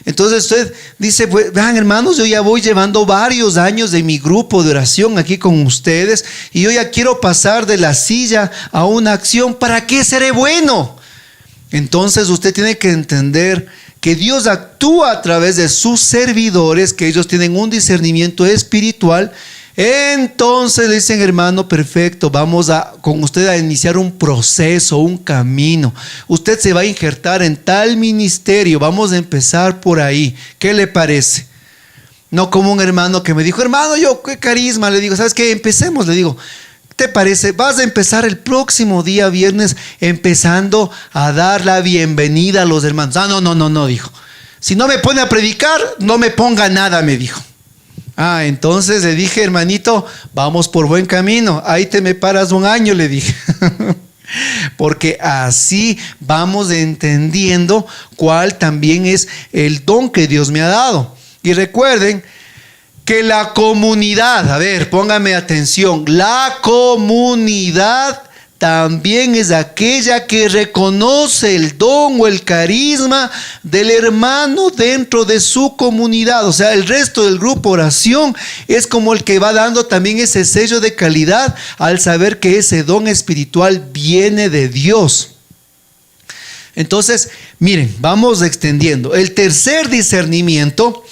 S1: Entonces usted dice, pues, vean hermanos, yo ya voy llevando varios años de mi grupo de oración aquí con ustedes y yo ya quiero pasar de la silla a una acción. ¿Para qué seré bueno? Entonces usted tiene que entender que Dios actúa a través de sus servidores, que ellos tienen un discernimiento espiritual. Entonces le dicen, hermano, perfecto, vamos con usted a iniciar un proceso, un camino. Usted se va a injertar en tal ministerio, vamos a empezar por ahí. ¿Qué le parece? No como un hermano que me dijo, hermano, yo qué carisma. Le digo, ¿sabes qué? Empecemos, le digo. ¿Te parece? Vas a empezar el próximo día viernes empezando a dar la bienvenida a los hermanos. No, dijo. Si no me pone a predicar, no me ponga nada, me dijo. Entonces le dije, hermanito, vamos por buen camino. Ahí te me paras un año, le dije. Porque así vamos entendiendo cuál también es el don que Dios me ha dado. Y recuerden que la comunidad, a ver, póngame atención, la comunidad también es aquella que reconoce el don o el carisma del hermano dentro de su comunidad. O sea, el resto del grupo oración es como el que va dando también ese sello de calidad al saber que ese don espiritual viene de Dios. Entonces, miren, vamos extendiendo. El tercer discernimiento,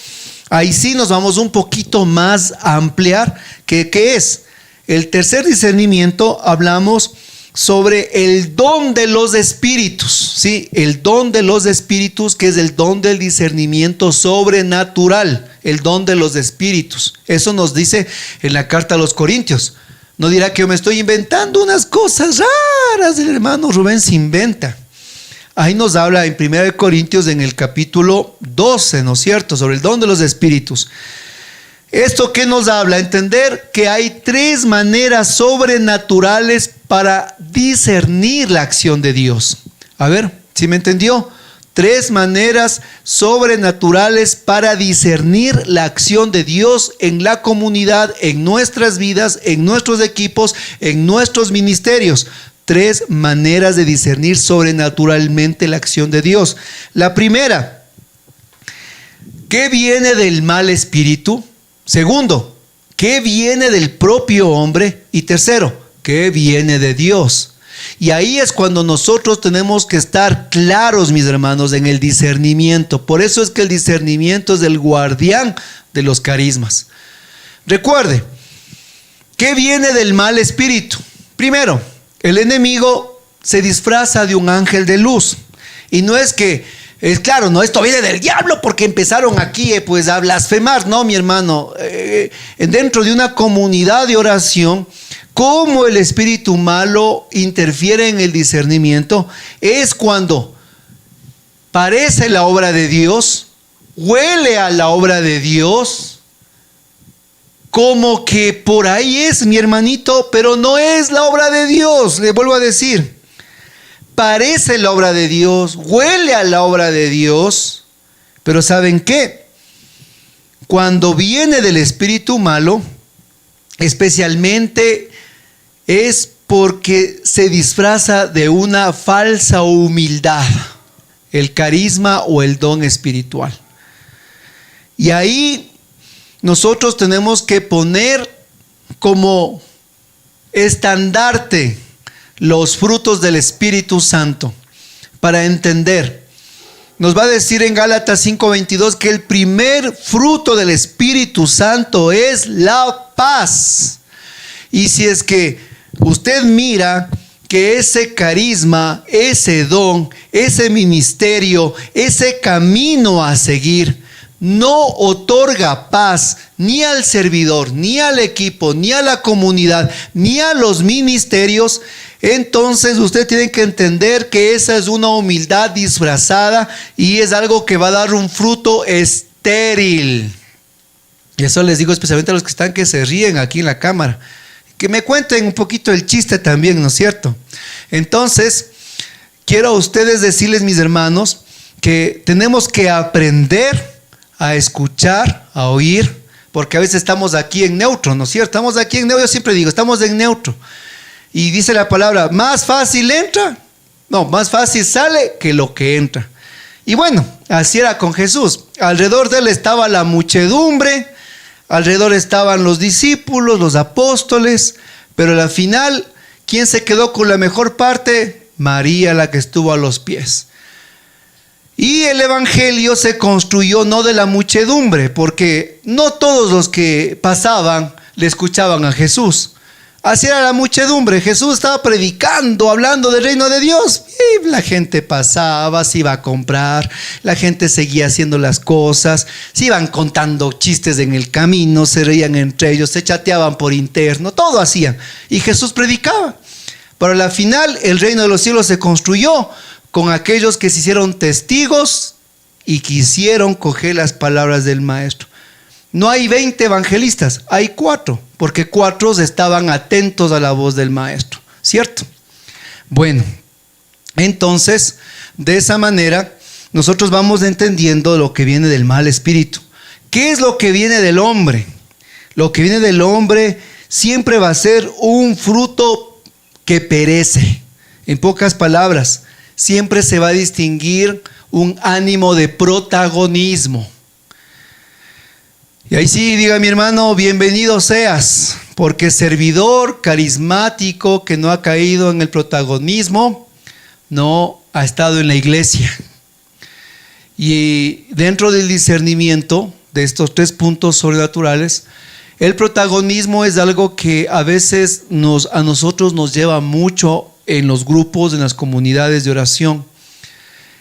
S1: ahí sí nos vamos un poquito más a ampliar. ¿Qué es? El tercer discernimiento hablamos sobre el don de los espíritus, ¿sí? El don de los espíritus, que es el don del discernimiento sobrenatural, el don de los espíritus. Eso nos dice en la carta a los Corintios. No dirá que yo me estoy inventando unas cosas raras, el hermano Rubén se inventa. Ahí nos habla en 1 Corintios en el capítulo 12, ¿no es cierto?, sobre el don de los espíritus. ¿Esto qué nos habla? Entender que hay 3 maneras sobrenaturales para discernir la acción de Dios. A ver, ¿sí me entendió? 3 maneras sobrenaturales para discernir la acción de Dios en la comunidad, en nuestras vidas, en nuestros equipos, en nuestros ministerios. 3 maneras de discernir sobrenaturalmente la acción de Dios. La primera, ¿qué viene del mal espíritu? Segundo, ¿qué viene del propio hombre? Y tercero, ¿qué viene de Dios? Y ahí es cuando nosotros tenemos que estar claros, mis hermanos, en el discernimiento. Por eso es que el discernimiento es el guardián de los carismas. Recuerde, ¿qué viene del mal espíritu? Primero, el enemigo se disfraza de un ángel de luz. Y no es que, es claro, no, esto viene del diablo porque empezaron aquí pues a blasfemar. No, mi hermano, dentro de una comunidad de oración, cómo el espíritu malo interfiere en el discernimiento es cuando parece la obra de Dios, huele a la obra de Dios, como que por ahí es, mi hermanito, pero no es la obra de Dios. Le vuelvo a decir, parece la obra de Dios, huele a la obra de Dios, pero ¿saben qué? Cuando viene del espíritu malo, especialmente es porque se disfraza de una falsa humildad, el carisma o el don espiritual. Y ahí nosotros tenemos que poner como estandarte los frutos del Espíritu Santo para entender. Nos va a decir en Gálatas 5:22 que el primer fruto del Espíritu Santo es la paz. Y si es que usted mira que ese carisma, ese don, ese ministerio, ese camino a seguir no otorga paz ni al servidor, ni al equipo, ni a la comunidad, ni a los ministerios, entonces usted tiene que entender que esa es una humildad disfrazada y es algo que va a dar un fruto estéril. Y eso les digo especialmente a los que están que se ríen aquí en la cámara, que me cuenten un poquito el chiste también, ¿no es cierto? Entonces, quiero a ustedes decirles, mis hermanos, que tenemos que aprender a escuchar, a oír, porque a veces estamos aquí en neutro, ¿no es cierto? Estamos aquí en neutro, yo siempre digo, estamos en neutro. Y dice la palabra, más fácil entra, no, más fácil sale que lo que entra. Y bueno, así era con Jesús. Alrededor de él estaba la muchedumbre, alrededor estaban los discípulos, los apóstoles, pero al final, ¿quién se quedó con la mejor parte? María, la que estuvo a los pies. Y el evangelio se construyó no de la muchedumbre, porque no todos los que pasaban le escuchaban a Jesús. Así era la muchedumbre. Jesús estaba predicando, hablando del reino de Dios. Y la gente pasaba, se iba a comprar, la gente seguía haciendo las cosas, se iban contando chistes en el camino, se reían entre ellos, se chateaban por interno, todo hacían. Y Jesús predicaba. Pero al final el reino de los cielos se construyó con aquellos que se hicieron testigos y quisieron coger las palabras del maestro. No hay 20 evangelistas, hay 4, porque 4 estaban atentos a la voz del maestro, ¿cierto? Bueno, entonces, de esa manera, nosotros vamos entendiendo lo que viene del mal espíritu. ¿Qué es lo que viene del hombre? Lo que viene del hombre siempre va a ser un fruto que perece. En pocas palabras, siempre se va a distinguir un ánimo de protagonismo. Y ahí sí, diga mi hermano, bienvenido seas, porque servidor carismático que no ha caído en el protagonismo, no ha estado en la iglesia. Y dentro del discernimiento de estos 3 puntos sobrenaturales, el protagonismo es algo que a veces a nosotros nos lleva mucho en los grupos, en las comunidades de oración.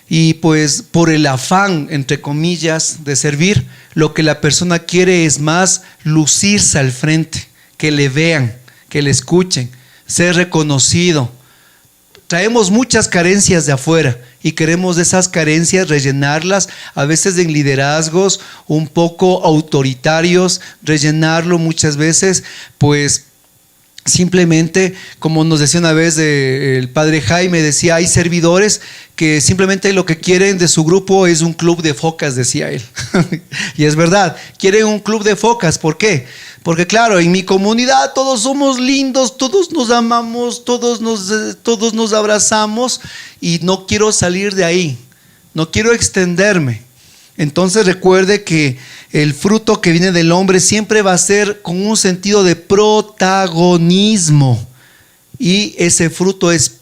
S1: Y pues por el afán, entre comillas, de servir, lo que la persona quiere es más lucirse al frente, que le vean, que le escuchen, ser reconocido. Traemos muchas carencias de afuera y queremos esas carencias rellenarlas, a veces en liderazgos un poco autoritarios, rellenarlo muchas veces, pues simplemente, como nos decía una vez el padre Jaime, decía, hay servidores que simplemente lo que quieren de su grupo es un club de focas, decía él. Y es verdad, quieren un club de focas. ¿Por qué? Porque claro, en mi comunidad todos somos lindos, todos nos amamos, todos nos abrazamos y no quiero salir de ahí, no quiero extenderme. Entonces recuerde que el fruto que viene del hombre siempre va a ser con un sentido de protagonismo, y ese fruto es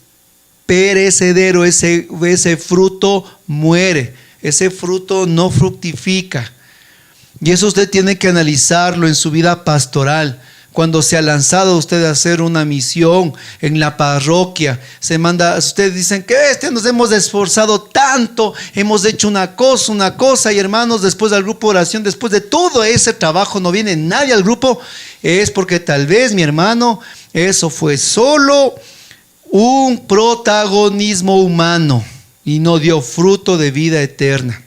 S1: perecedero, ese fruto muere, ese fruto no fructifica. Y eso usted tiene que analizarlo en su vida pastoral. Cuando se ha lanzado usted a hacer una misión en la parroquia, ustedes dicen que nos hemos esforzado tanto, hemos hecho una cosa, y hermanos, después del grupo de oración, después de todo ese trabajo, no viene nadie al grupo, es porque tal vez, mi hermano, eso fue solo un protagonismo humano y no dio fruto de vida eterna.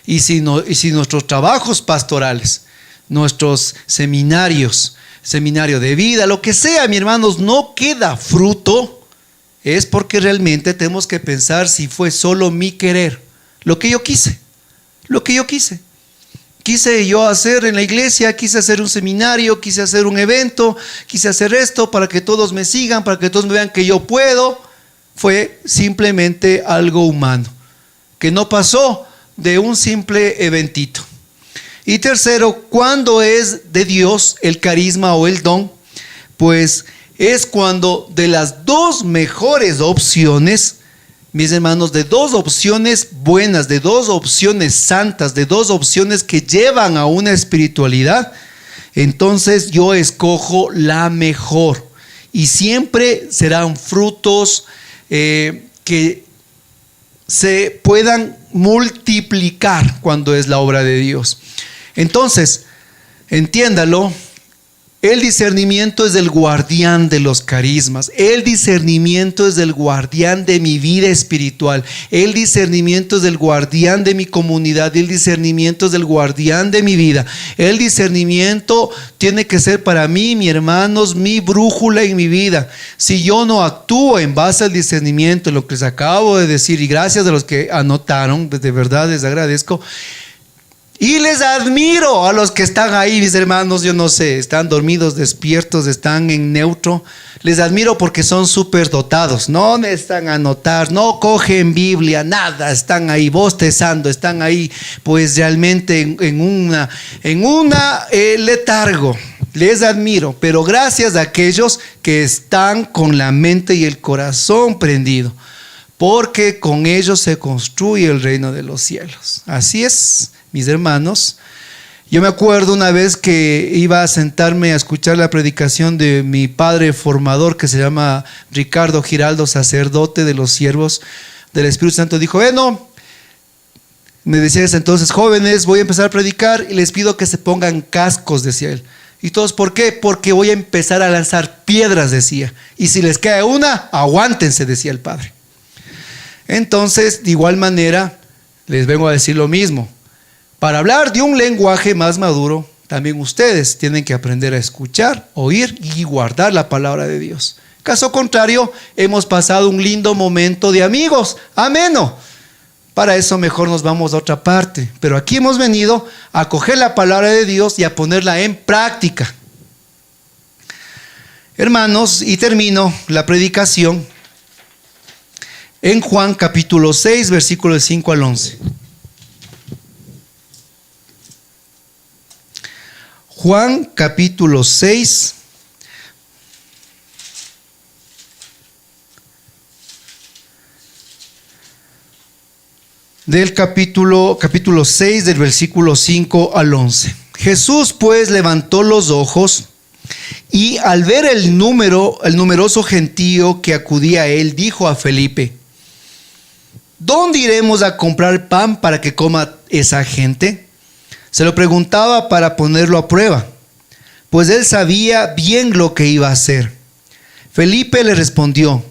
S1: Y si nuestros trabajos pastorales, nuestros seminarios, seminario de vida, lo que sea, mi hermanos, no queda fruto, es porque realmente tenemos que pensar si fue solo mi querer, lo que yo quise. Quise yo hacer en la iglesia, quise hacer un seminario, quise hacer un evento, quise hacer esto para que todos me sigan, para que todos me vean que yo puedo. Fue simplemente algo humano, que no pasó de un simple eventito. Y tercero, cuando es de Dios el carisma o el don, pues es cuando de las 2 mejores opciones, mis hermanos, de 2 opciones buenas, de 2 opciones santas, de 2 opciones que llevan a una espiritualidad, entonces yo escojo la mejor. Y siempre serán frutos que se puedan multiplicar cuando es la obra de Dios. Entonces, entiéndalo, el discernimiento es el guardián de los carismas, el discernimiento es el guardián de mi vida espiritual, el discernimiento es el guardián de mi comunidad, el discernimiento es el guardián de mi vida. El discernimiento tiene que ser para mí, mis hermanos, mi brújula en mi vida. Si yo no actúo en base al discernimiento, lo que les acabo de decir, y gracias a los que anotaron, de verdad les agradezco, Y les admiro a los que están ahí, mis hermanos, yo no sé, están dormidos, despiertos, están en neutro. Les admiro porque son súper dotados, no necesitan anotar, no cogen Biblia, nada, están ahí bostezando, están ahí pues realmente en una letargo. Les admiro, pero gracias a aquellos que están con la mente y el corazón prendido, porque con ellos se construye el reino de los cielos. Así es, mis hermanos. Yo me acuerdo una vez que iba a sentarme a escuchar la predicación de mi padre formador, que se llama Ricardo Giraldo, sacerdote de los siervos del Espíritu Santo. Dijo, bueno, me decía entonces, jóvenes, voy a empezar a predicar y les pido que se pongan cascos, decía él. Y todos, ¿por qué? Porque voy a empezar a lanzar piedras, decía. Y si les cae una, aguántense, decía el padre. Entonces, de igual manera, les vengo a decir lo mismo. Para hablar de un lenguaje más maduro, también ustedes tienen que aprender a escuchar, oír y guardar la palabra de Dios. Caso contrario, hemos pasado un lindo momento de amigos, ameno. Para eso mejor nos vamos a otra parte. Pero aquí hemos venido a coger la palabra de Dios y a ponerla en práctica. Hermanos, y termino la predicación en Juan capítulo 6, versículos 5 al 11. Juan capítulo 6, del capítulo 6 del versículo 5 al 11. Jesús pues levantó los ojos y al ver el numeroso gentío que acudía a él, dijo a Felipe, ¿dónde iremos a comprar pan para que coma esa gente? Se lo preguntaba para ponerlo a prueba, pues él sabía bien lo que iba a hacer. Felipe le respondió,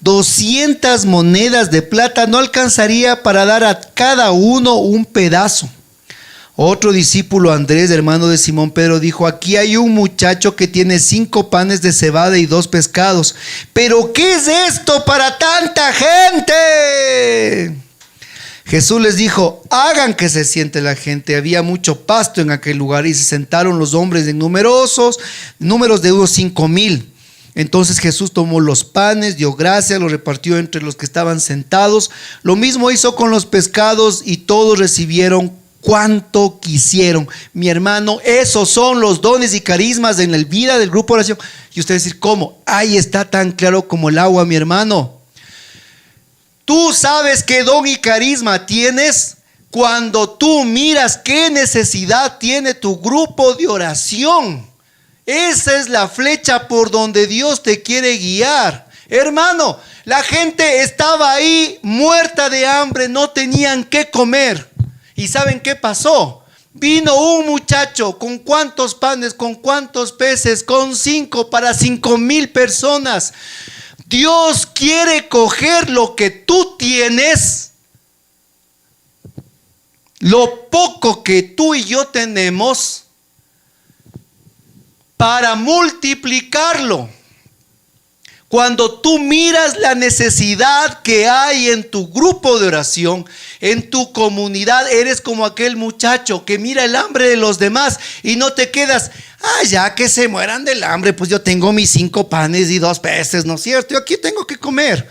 S1: 200 monedas de plata no alcanzaría para dar a cada uno un pedazo. Otro discípulo, Andrés, hermano de Simón Pedro, dijo, aquí hay un muchacho que tiene 5 panes de cebada y 2 pescados. ¿Pero qué es esto para tanta gente? Jesús les dijo, hagan que se siente la gente. Había mucho pasto en aquel lugar y se sentaron los hombres en números de unos 5,000. Entonces Jesús tomó los panes, dio gracias, los repartió entre los que estaban sentados. Lo mismo hizo con los pescados y todos recibieron cuanto quisieron. Mi hermano, esos son los dones y carismas en la vida del grupo de oración. Y usted decir, ¿cómo? Ahí está tan claro como el agua, mi hermano. Tú sabes qué don y carisma tienes cuando tú miras qué necesidad tiene tu grupo de oración. Esa es la flecha por donde Dios te quiere guiar. Hermano, la gente estaba ahí muerta de hambre, no tenían qué comer. ¿Y saben qué pasó? Vino un muchacho con cuántos panes, con cuántos peces, con 5 para 5,000 personas. Dios quiere coger lo que tú tienes, lo poco que tú y yo tenemos, para multiplicarlo. Cuando tú miras la necesidad que hay en tu grupo de oración, en tu comunidad, eres como aquel muchacho que mira el hambre de los demás y no te quedas, ya que se mueran del hambre, pues yo tengo mis 5 panes y 2 peces, ¿no es cierto? Yo aquí tengo que comer.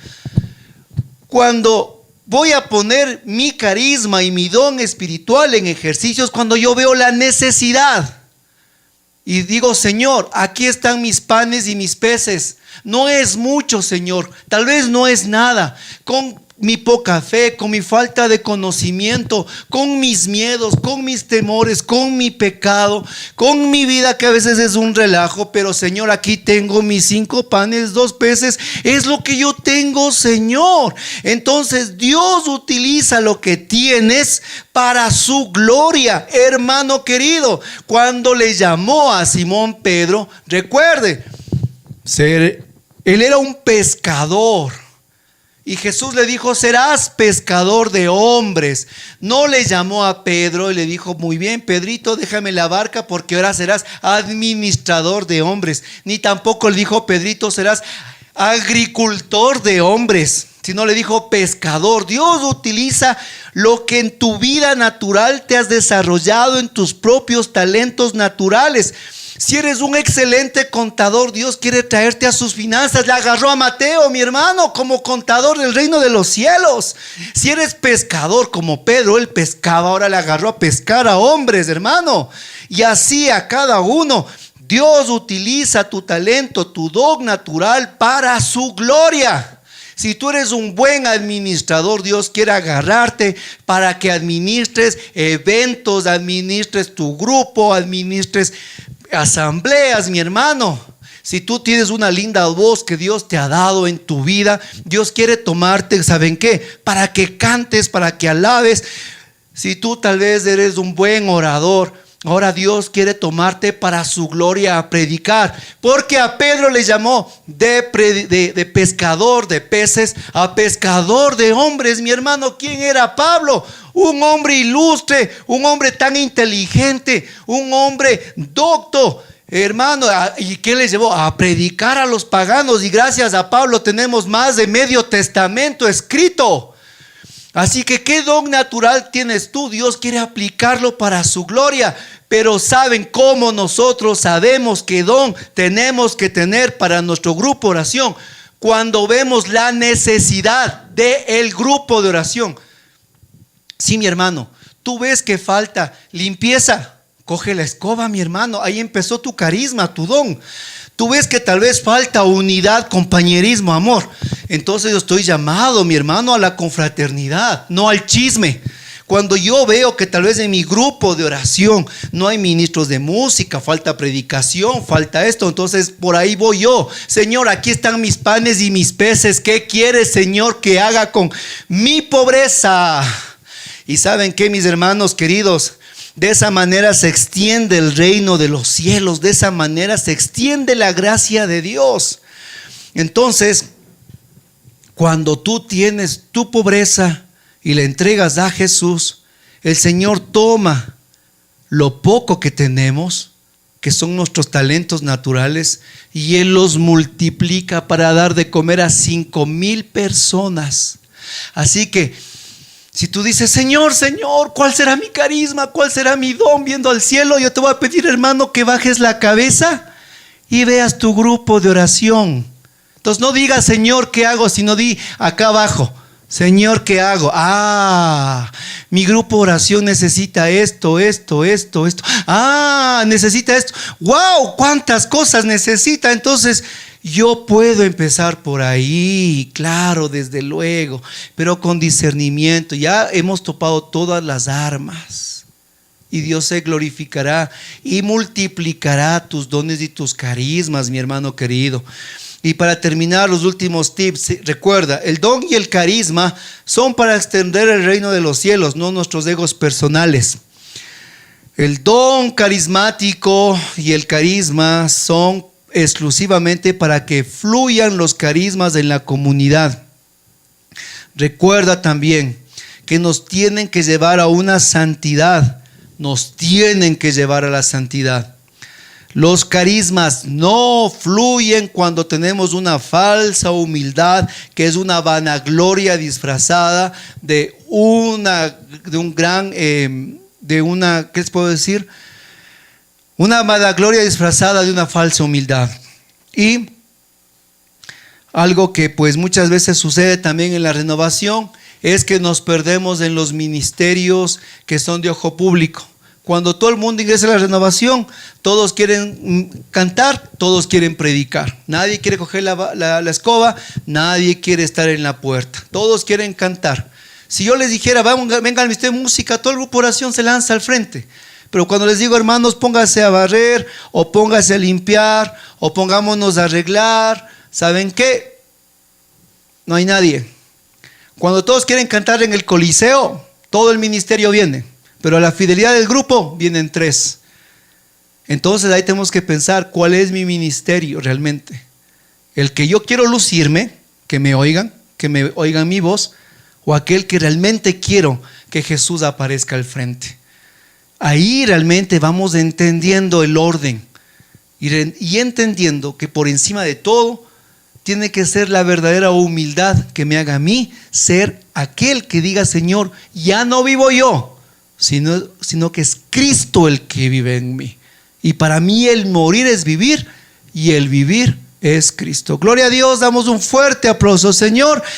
S1: Cuando voy a poner mi carisma y mi don espiritual en ejercicios, cuando yo veo la necesidad y digo, Señor, aquí están mis panes y mis peces. No es mucho, Señor, tal vez no es nada. Con mi poca fe, con mi falta de conocimiento, con mis miedos, con mis temores, con mi pecado, con mi vida que a veces es un relajo, pero Señor, aquí tengo mis 5 panes, 2 peces, es lo que yo tengo, Señor. Entonces Dios utiliza lo que tienes para su gloria. Hermano querido, cuando le llamó a Simón Pedro, recuerde, él era un pescador. Y Jesús le dijo, serás pescador de hombres. No le llamó a Pedro y le dijo, muy bien, Pedrito, déjame la barca porque ahora serás administrador de hombres. Ni tampoco le dijo, Pedrito, serás agricultor de hombres, sino le dijo pescador. Dios utiliza lo que en tu vida natural te has desarrollado, en tus propios talentos naturales. Si eres un excelente contador, Dios quiere traerte a sus finanzas. Le agarró a Mateo, mi hermano, como contador del reino de los cielos. Si eres pescador como Pedro, él pescaba, ahora le agarró a pescar a hombres, hermano. Y así a cada uno. Dios utiliza tu talento, tu don natural para su gloria. Si tú eres un buen administrador, Dios quiere agarrarte para que administres eventos, administres tu grupo, administres asambleas, mi hermano. Si tú tienes una linda voz que Dios te ha dado en tu vida, Dios quiere tomarte, ¿saben qué? Para que cantes, para que alabes. Si tú tal vez eres un buen orador, ahora Dios quiere tomarte para su gloria a predicar. Porque a Pedro le llamó de pescador de peces a pescador de hombres. Mi hermano, ¿quién era Pablo? Un hombre ilustre, un hombre tan inteligente, un hombre docto, hermano. ¿Y qué les llevó? A predicar a los paganos. Y gracias a Pablo tenemos más de medio testamento escrito. Así que ¿qué don natural tienes tú? Dios quiere aplicarlo para su gloria. Pero ¿saben cómo nosotros sabemos qué don tenemos que tener para nuestro grupo de oración? Cuando vemos la necesidad del grupo de oración. Sí, mi hermano, tú ves que falta limpieza, coge la escoba, mi hermano. Ahí empezó tu carisma, tu don. Tú ves que tal vez falta unidad, compañerismo, amor. Entonces yo estoy llamado, mi hermano, a la confraternidad, no al chisme. Cuando yo veo que tal vez en mi grupo de oración no hay ministros de música, falta predicación, falta esto, entonces por ahí voy yo. Señor, aquí están mis panes y mis peces. ¿Qué quieres, Señor, que haga con mi pobreza? Y ¿saben qué, mis hermanos queridos? De esa manera se extiende el reino de los cielos. De esa manera se extiende la gracia de Dios. Entonces, cuando tú tienes tu pobreza y le entregas a Jesús, el Señor toma lo poco que tenemos, que son nuestros talentos naturales, y Él los multiplica para dar de comer a 5,000 personas. Así que si tú dices, Señor, Señor, ¿cuál será mi carisma? ¿Cuál será mi don? Viendo al cielo, yo te voy a pedir, hermano, que bajes la cabeza y veas tu grupo de oración. Entonces no digas, Señor, ¿qué hago? Sino di acá abajo, Señor, ¿qué hago? Mi grupo de oración necesita esto. Necesita esto. ¡Wow! ¿Cuántas cosas necesita? Entonces yo puedo empezar por ahí, claro, desde luego, pero con discernimiento. Ya hemos topado todas las armas y Dios se glorificará y multiplicará tus dones y tus carismas, mi hermano querido. Y para terminar, los últimos tips. Recuerda, el don y el carisma son para extender el reino de los cielos, no nuestros egos personales. El don carismático y el carisma son exclusivamente para que fluyan los carismas en la comunidad. Recuerda también que nos tienen que llevar a una santidad. Nos tienen que llevar a la santidad. Los carismas no fluyen cuando tenemos una falsa humildad, que es una vanagloria disfrazada ¿qué les puedo decir? Una vanagloria disfrazada de una falsa humildad. Y algo que pues muchas veces sucede también en la renovación es que nos perdemos en los ministerios que son de ojo público. Cuando todo el mundo ingresa a la renovación, todos quieren cantar, todos quieren predicar. Nadie quiere coger la escoba, nadie quiere estar en la puerta. Todos quieren cantar. Si yo les dijera, vengan al ministerio de música, todo el grupo de oración se lanza al frente. Pero cuando les digo, hermanos, pónganse a barrer, o pónganse a limpiar, o pongámonos a arreglar, ¿saben qué? No hay nadie. Cuando todos quieren cantar en el Coliseo, todo el ministerio viene. Pero a la fidelidad del grupo vienen 3. Entonces ahí tenemos que pensar cuál es mi ministerio realmente. El que yo quiero lucirme, que me oigan mi voz, o aquel que realmente quiero que Jesús aparezca al frente. Ahí realmente vamos entendiendo el orden y entendiendo que por encima de todo tiene que ser la verdadera humildad que me haga a mí ser aquel que diga: Señor, ya no vivo yo, sino que es Cristo el que vive en mí. Y para mí el morir es vivir y el vivir es Cristo. Gloria a Dios, damos un fuerte aplauso, Señor.